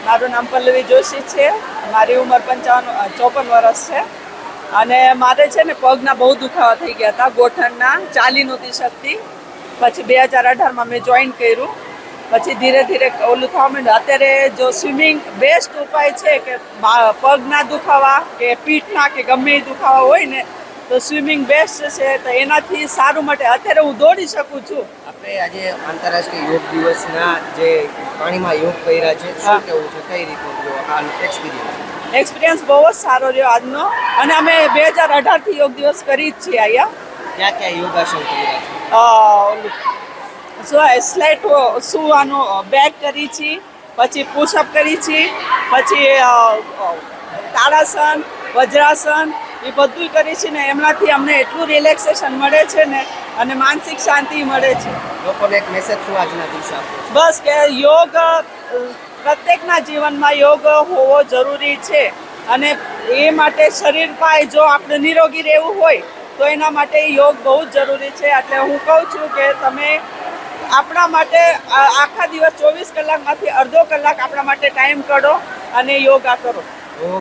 મારું નામ પલ્લવી જોશી છે. મારી ઉંમર 54 વર્ષ છે અને મારે છે ને પગના બહુ દુખાવા થઈ ગયા હતા, ગોઠણના, ચાલી નહોતી શકતી. પછી 2018માં મેં જોઈન કર્યું. પછી ધીરે ધીરે ઓલું થવા માંડ્યું. અત્યારે જો સ્વિમિંગ બેસ્ટ ઉપાય છે કે પગના દુખાવા કે પીઠના કે ગમે એ દુખાવા હોય ને તો સ્વિમિંગ બેસ્ટ છે. તો એનાથી સારું માટે અત્યારે હું દોડી શકું છું. આપણે આજે આંતરરાષ્ટ્રીય યોગ દિવસના જે પાણીમાં યોગ કર્યા છે, શું કેવું છે, કઈ રીતનું જો આ એક્સપિરિયન્સ બહુ જ સારો રહ્યો આજનો. અને અમે 2018થી યોગ દિવસ કરી જ છીએ અહીંયા. ક્યાં ક્યાં યોગાસન કર્યા છે? સ્લેટ સુવાનું બેક કરી છે, પછી પુશઅપ કરી છે, પછી તાળાસન, વજ્રાસન એ બધું કરી છે ને એમનાથી અમને એટલું રિલેક્સેશન મળે છે ને અને માનસિક શાંતિ મળે છે. લોકોને એક મેસેજ શું આજના દિવસે આપો? બસ કે યોગ પ્રત્યેકના જીવનમાં યોગ હોવો જરૂરી છે અને એ માટે શરીર પાય જો આપણે નિરોગી રહેવું હોય તો એના માટે યોગ બહુ જ જરૂરી છે. એટલે હું કહું છું કે તમે આપણા માટે આખા દિવસ 24 કલાકમાંથી અડધો કલાક આપણા માટે ટાઈમ કાઢો અને યોગા કરો.